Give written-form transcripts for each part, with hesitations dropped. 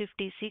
56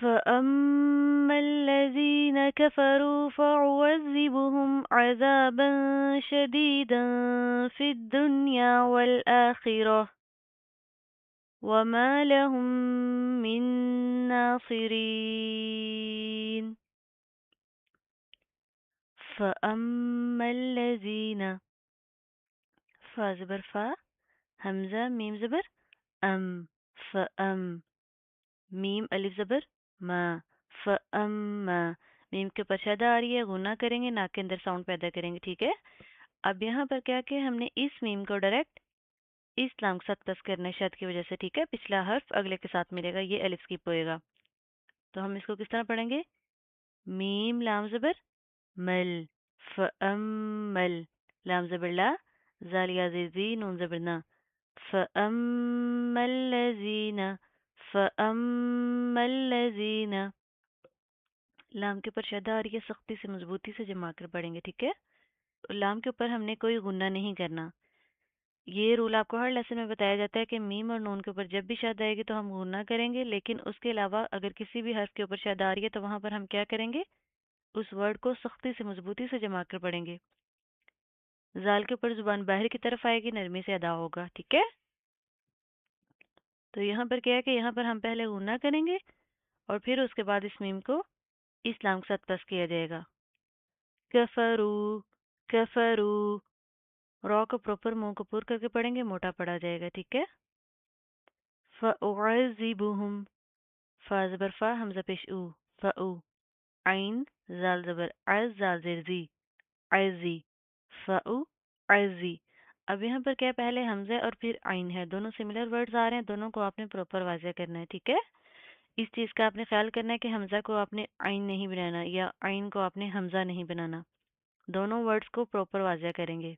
فأما الذين كفروا فأعذبهم عذابا شديدا في الدنيا والآخرة وما لهم من ناصرين. فأما الذين فا زبر فا همزة ميم زبر أم فأم میم الف زبر ما فأما میم کے اوپر شد آ رہی ہے غنہ کریں گے ناک کے اندر ساؤنڈ پیدا کریں گے ٹھیک ہے. اب یہاں پر کیا کہ ہم نے اس میم کو ڈائریکٹ اس لام کے ساتھ پلس کرنا ہے شد کی وجہ سے ٹھیک ہے. پچھلا حرف اگلے کے ساتھ ملے گا یہ الف سکپ ہوئے گا. تو ہم اس کو کس طرح پڑھیں گے میم لام زبر مل فأمل لام زبر لا زال یا زی نون زبر نا فأما الذین فأما الذین لام کے اوپر شدہ آ رہی ہے سختی سے مضبوطی سے جما کر پڑھیں گے ٹھیک ہے. لام کے اوپر ہم نے کوئی غنہ نہیں کرنا. یہ رول آپ کو ہر لیسن میں بتایا جاتا ہے کہ میم اور نون کے اوپر جب بھی شد آئے گی تو ہم غنہ کریں گے لیکن اس کے علاوہ اگر کسی بھی حرف کے اوپر شد آ رہی ہے تو وہاں پر ہم کیا کریں گے اس ورڈ کو سختی سے مضبوطی سے جما کر پڑھیں گے. زال کے اوپر زبان باہر کی طرف آئے گی نرمی سے ادا ہوگا ٹھیک ہے. تو یہاں پر کیا ہے کہ یہاں پر ہم پہلے غنہ کریں گے اور پھر اس کے بعد اس میم کو اسلام کے ساتھ پلس کیا جائے گا. کفرو کفرو را کو پروپر منہ کو پور کر کے پڑھیں گے موٹا پڑھا جائے گا ٹھیک ہے. فأعذبهم فا زبر فا حمزہ پیش او فأو عین زال زبر عز زال زیر زی عزی فأو عزی. اب یہاں پر کیا پہلے حمزہ اور پھر عین ہے دونوں سملر ورڈز آ رہے ہیں دونوں کو آپ نے پروپر واضح کرنا ہے ٹھیک ہے. اس چیز کا آپ نے خیال کرنا ہے کہ حمزہ کو آپ نے عین نہیں بنانا یا عین کو آپ نے حمزہ نہیں بنانا. دونوں ورڈز کو پروپر واضح کریں گے.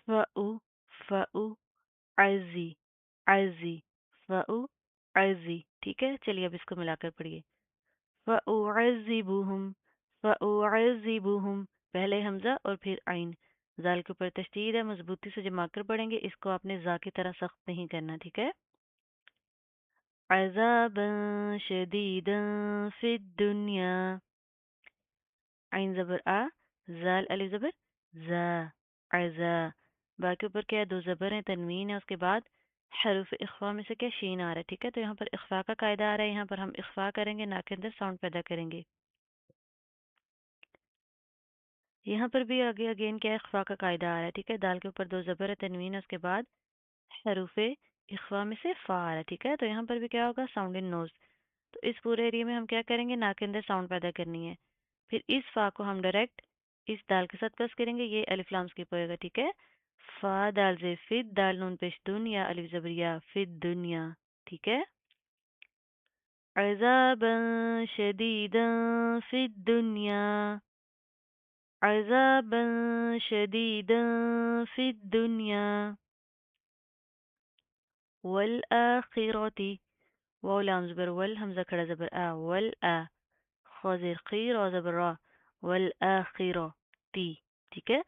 فأو فأو عزی عزی فأو عزی ٹھیک ہے. چلیے اب اس کو ملا کر پڑھیے. فأعذبهم فأعذبهم پہلے حمزہ اور پھر عین زال کے اوپر تشدید ہے مضبوطی سے جما کر پڑھیں گے. اس کو آپ نے زا کی طرح سخت نہیں کرنا ٹھیک ہے. عذابا شدیدا فی الدنیا عین زبر آ زال الف زبر زا عزا با کے اوپر کیا دو زبر ہیں تنوین ہے اس کے بعد حروف اخفا میں سے کیا شین آ رہا ہے ٹھیک ہے. تو یہاں پر اخفا کا قاعدہ آ رہا ہے یہاں پر ہم اخفا کریں گے ناک کے اندر ساؤنڈ پیدا کریں گے. یہاں پر بھی آگے اگین کیا اخفا کا قاعدہ آ رہا ہے ٹھیک ہے. دال کے اوپر دو زبر ہے تنوین ہے اس کے بعد حروف اخفا میں سے فا آ رہا ہے ٹھیک ہے. تو یہاں پر بھی کیا ہوگا ساؤنڈ ان نوز. تو اس پورے ایریا میں ہم کیا کریں گے ناک کے اندر ساؤنڈ پیدا کرنی ہے. پھر اس فا کو ہم ڈائریکٹ اس دال کے ساتھ پلس کریں گے یہ الف لام سکپ ہوئے گا ٹھیک ہے. فا دال زے فت دال نون پیش دن یا الف زبریا فت دنیا ٹھیک ہے. عذابا شدیدا فی الدنیا عذابا شدیدا فی الدنیا والآخرة واو لام زبر ول حمزہ کھڑا زبر آ والآ خازر خیر اور زبر را والآخرة تی ٹھیک ہے.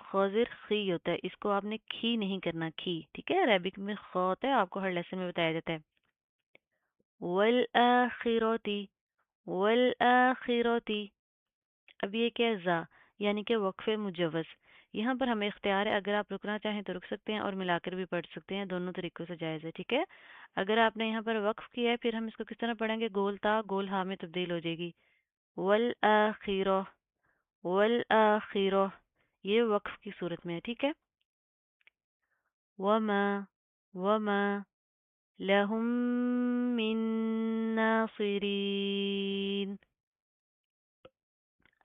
خازر خی ہوتا ہے اس کو آپ نے کھی نہیں کرنا کھی ٹھیک ہے. عربک میں خا ہوتا ہے آپ کو ہر لیسن میں بتایا جاتا ہے. والآخرة والآخرة اب یہ کیا زا یعنی کہ وقف مجوز. یہاں پر ہمیں اختیار ہے اگر آپ رکنا چاہیں تو رک سکتے ہیں اور ملا کر بھی پڑھ سکتے ہیں دونوں طریقوں سے جائز ہے ٹھیک ہے. اگر آپ نے یہاں پر وقف کیا ہے پھر ہم اس کو کس طرح پڑھیں گے گول تا گول ہا میں تبدیل ہو جائے گی. والآخرة والآخرة یہ وقف کی صورت میں ہے ٹھیک ہے. وما وما لهم من ناصرین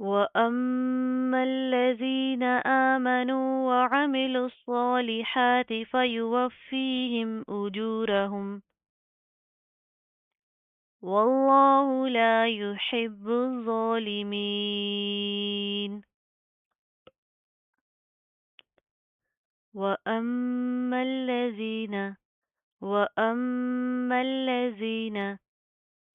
وأما الذين آمنوا وعملوا الصالحات فيوفيهم أجورهم والله لا يحب الظالمين. وأما الذين وأما الذين،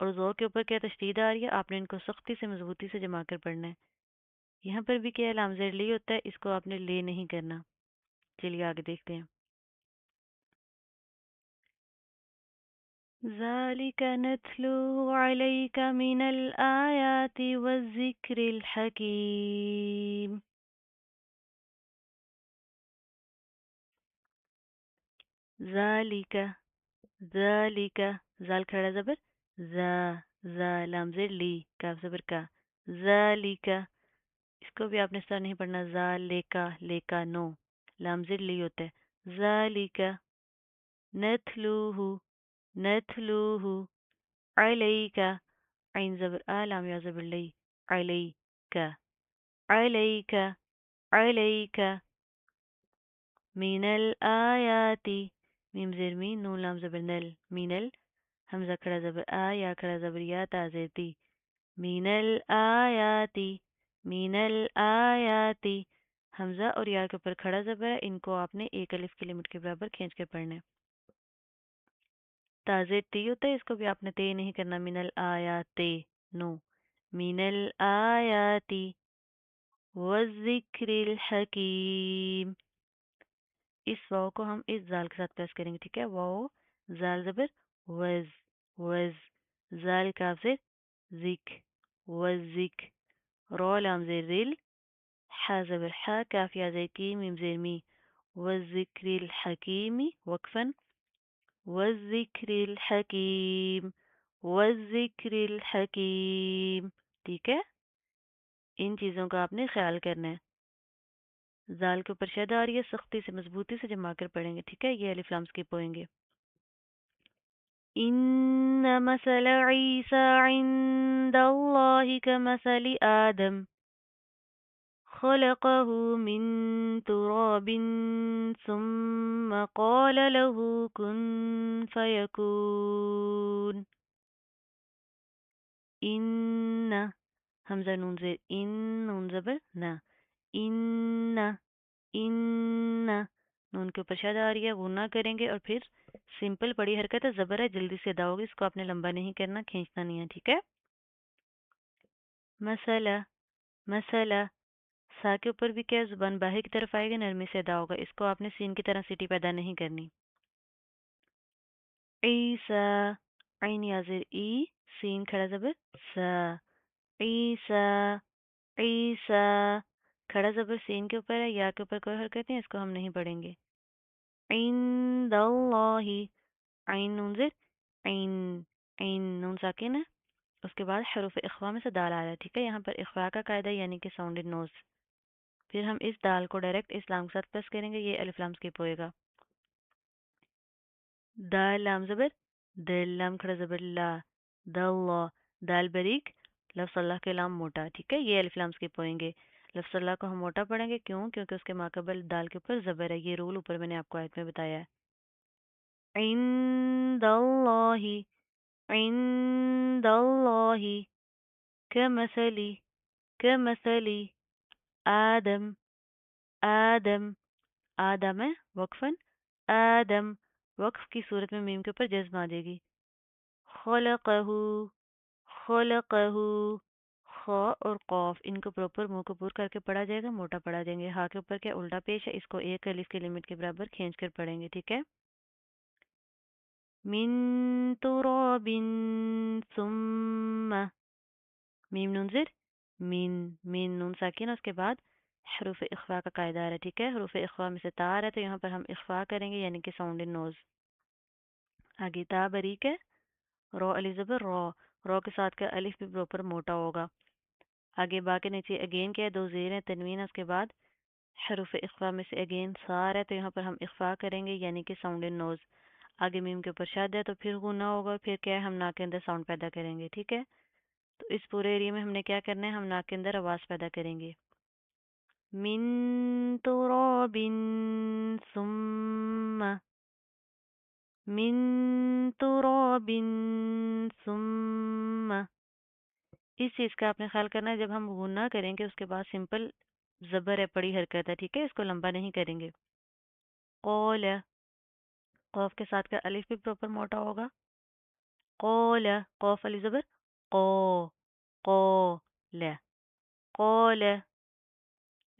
اور زور کے اوپر کیا تشدید آ رہی ہے، آپ نے ان کو سختی سے مضبوطی سے جما کر پڑھنا ہے. یہاں پر بھی کیا ہے، لام زیر لی ہوتا ہے، اس کو آپ نے لے نہیں کرنا. چلیے آگے دیکھتے ہیں. ذَلِكَ نَتْلُوهُ عَلَيْكَ مِنَ الْآيَاتِ وَالذِّكْرِ الْحَكِيمِ. ذَلِكَ ذَلِكَ زال کھڑا زبر زا لام زیر لی کاف زبر کا. ذَلِكَ اس کو بھی آپ نے اس طرح نہیں پڑھنا، لیکا نو لام زیر لی ہوتا ہے. ذَلِكَ نتلوه علیک عین زبر لام یا زبر لی علیک علیک علیک من الآیات میم زیر مین نون لام زبر نل مینل حمزہ کھڑا زبر یا کھڑا زبر یا تا زیر تی من الآیات حمزہ اور یا کے اوپر کھڑا زبر ہے، ان کو آپ نے ایک الف کی لمٹ کے برابر کھینچ کے پڑھنا ہے. تازر تی ہوتا ہے، اس کو بھی آپ نے تے نہیں کرنا. من الآیات نو من الآیات والذکر الحکیم. اس واو کو ہم اس زال کے ساتھ پریس کریں گے، ٹھیک ہے. واو زال زبر وز وز زال کاف زیر ذک وذک رو لام زیر ریل حا زبر حا کاف یا زیر کی میم زیر می والذکر الحکیم وقفا والذکر الحکیم والذکر الحکیم. ٹھیک ہے، ان چیزوں کا آپ نے خیال کرنا ہے. زال کے اوپر شد آ رہی ہے، سختی سے مضبوطی سے جما کر پڑھیں گے، ٹھیک ہے. یہ الف لام سکپ ہوئیں گے. ان مثل عیسی عند اللہ کمثل آدم خلقه من تراب ثم قال له كن فيكون. ان حمزہ نون زیر ان نون زبر نا ان نون کے اوپر شد آ رہی ہے، وہ نہ کریں گے. اور پھر سمپل بڑی حرکت ہے، زبر ہے، جلدی سے ادا ہوگی، اس کو آپ نے لمبا نہیں کرنا، کھینچنا نہیں ہے، ٹھیک ہے. مسئلہ مسئلہ سا کے اوپر بھی کیا زبان باہر کی طرف آئے گا، نرمی سے ادا ہوگا، اس کو آپ نے سین کی طرح سیٹی پیدا نہیں کرنی. عیسا عین یازر ای سین کھڑا زبر سا عیسا عیسا کھڑا زبر سین کے اوپر ہے، یا کے اوپر کوئی حرکت نہیں، اس کو ہم نہیں پڑھیں گے. عند اللہ عین نون زر عین عین نون ساکن ہے، اس کے بعد حروف اخوا میں سے دال آ رہا ہے، ٹھیک ہے. یہاں پر اخوا کا قاعدہ یعنی کہ ساؤنڈڈ نوز. پھر ہم اس دال کو ڈائریکٹ اس لام کے ساتھ پریس کریں گے، یہ الف لام سکپ ہوئے گا. دال لام زبر دل لام کھڑا زبر لا دال دال بریک لفظ اللہ کے لام موٹا، ٹھیک ہے. یہ الف لام سکپ ہوئیں گے. لفظ اللہ کو ہم موٹا پڑھیں گے، کیوں؟ کیونکہ اس کے ماقبل دال کے اوپر زبر ہے. یہ رول اوپر میں نے آپ کو آیت میں بتایا ہے. عند اللہ عند اللہ کمثلی کمثلی آدم آدم آدم ہے وقفاً آدم وقف کی صورت میں میم کے اوپر جزم آ جائے گی. خلقہ خلقہ خا اور قاف ان کو پراپر منہ کو پور کر کے پڑھا جائے گا، موٹا پڑھا جائیں گے. ہا کے اوپر کیا الٹا پیش ہے، اس کو ایک الف کی لمٹ کے برابر کھینچ کر پڑھیں گے، ٹھیک ہے. من تراب ثم میم نون زر مین نون ساکن، اس کے بعد حروف اخفا کا قاعدہ آ رہا ہے، ٹھیک ہے. حروف اخفا میں سے تا آ رہا ہے، تو یہاں پر ہم اخفا کریں گے یعنی کہ ساؤنڈ ان نوز. آگے تا بریک ہے، رو علی زبر رو رو کے ساتھ کا الف بھی پراپر موٹا ہوگا. آگے با کے نیچے اگین کیا ہے، دو زیر ہیں تنوین، اس کے بعد حروف اخفا میں سے اگین سا رہا ہے، تو یہاں پر ہم اخفا کریں گے یعنی کہ ساؤنڈ ان نوز. آگے میم کے اوپر شاد ہے تو پھر غنہ ہوگا، پھر کیا ہے ہم نا کے اندر ساؤنڈ پیدا کریں گے، ٹھیک ہے. تو اس پورے ایریا میں ہم نے کیا کرنا ہے، ہم ناک کے اندر آواز پیدا کریں گے. من تراب ثم من تراب ثم. اس چیز کا آپ نے خیال کرنا ہے، جب ہم غنہ کریں گے اس کے بعد سمپل زبر ہے، پڑی حرکت ہے، ٹھیک ہے. اس کو لمبا نہیں کریں گے. قول قوف کے ساتھ کا الف بھی پراپر موٹا ہوگا. قول قاف الف زبر قو قول قول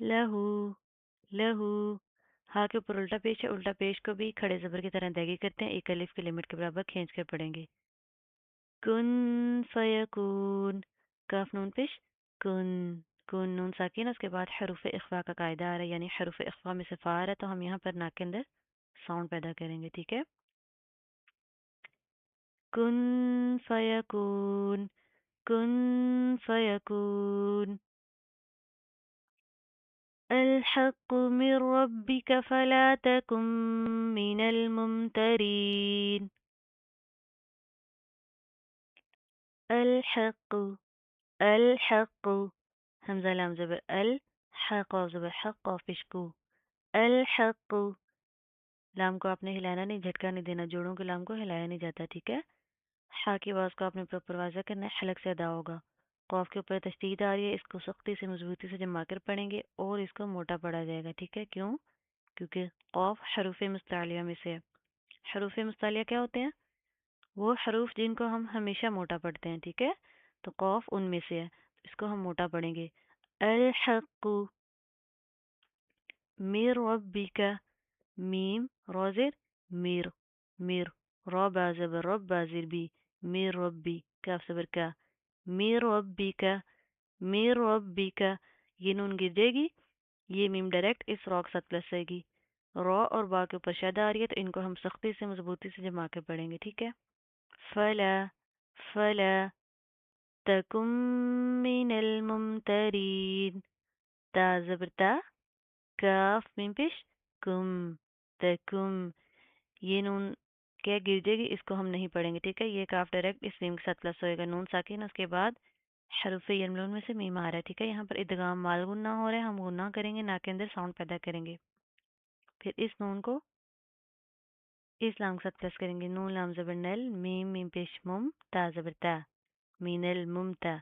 له له ہا کے اوپر الٹا پیش ہے، الٹا پیش کو بھی کھڑے زبر کی طرح ادائیگی کرتے ہیں، ایک الف کی لمٹ کے برابر کھینچ کر پڑھیں گے۔ کن فیکون کاف نون پیش کن کن نون ساکین، اس کے بعد حروف اخفا کا قاعدہ آ رہا ہے، یعنی حروف اخفا میں سے فا آ رہا ہے تو ہم یہاں پر ناک کے اندر ساؤنڈ پیدا کریں گے، ٹھیک ہے۔ کن فیکون کن فیکون الحق من ربك فلا تكن من الممترين الحق الحق حمزة لام زبر الحق قاف زبر حق قاف پیشکو الحق لام کو آپ نے ہلانا نہیں، جھٹکا نہیں دینا، جوڑوں کے لام کو ہلایا نہیں جاتا، ٹھیک ہے۔ ہا کی آواز کو آپ نے پراپر واضح کرنا ہے، حلق سے ادا ہوگا۔ قاف کے اوپر تشدید آ رہی ہے، اس کو سختی سے مضبوطی سے جما کر پڑھیں گے اور اس کو موٹا پڑھا جائے گا، ٹھیک ہے۔ کیوں؟ کیونکہ قاف حروف مستعلیہ میں سے ہے۔ حروف مستعلیہ کیا ہوتے ہیں؟ وہ حروف جن کو ہم ہمیشہ موٹا پڑھتے ہیں، ٹھیک ہے۔ تو قاف ان میں سے ہے، اس کو ہم موٹا پڑھیں گے۔ الحق من ربک میم روزر میر میر را با زبر رب با زیر بی میر ربی کاف زبر کا میر ربی کا میر ربی کا، یہ نون گر جائے گی، یہ میم ڈائریکٹ اس را کے ساتھ پلس آئے گی، را اور با کے اوپر شد آ رہی ہے تو ان کو ہم سختی سے مضبوطی سے جما کے پڑھیں گے، ٹھیک ہے۔ فلا فلا تکم من الممترین تا زبر تا کاف میم پیش کم تکم، یہ نون کیا گر جائے گی، اس کو ہم نہیں پڑھیں گے، ٹھیک ہے۔ یہ کاف ڈائریکٹ اس میم کے ساتھ پلس ہوئے گا، نون ساکن، اس کے بعد حروف یملون میں سے میم آ رہا ہے، ٹھیک ہے۔ یہاں پر ادغام مال غنہ ہو رہا ہے، ہم غنہ کریں گے، نا کے اندر ساؤنڈ پیدا کریں گے، پھر اس نون کو اس لام کے ساتھ پلس کریں گے، نون لام زبر نل میم میم پیش مم تا زبر تا مین الممتا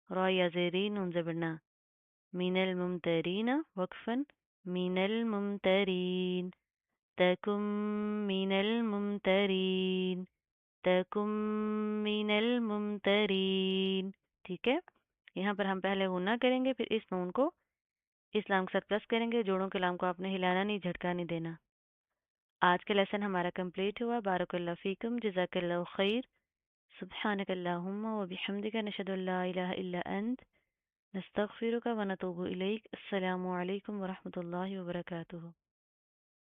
را یا زیرین نون زبر نا من الممترین وقفا من الممترین تکم من الممترین تکم من الممترین، ٹھیک ہے۔ یہاں پر ہم پہلے غنہ کریں گے، پھر اس نون کو اس لام کے ساتھ پلس کریں گے، جوڑوں کے لام کو آپ نے ہلانا نہیں، جھٹکا نہیں دینا۔ آج کا لیسن ہمارا کمپلیٹ ہوا، بارک اللہ فیکم، جزاک اللہ خیر، سبحانک اللہم و بحمدک، نشہد ان لا الہ الا انت، نستغفرک و نتوب الیک۔ السلام علیکم ورحمۃ اللہ وبرکاتہ۔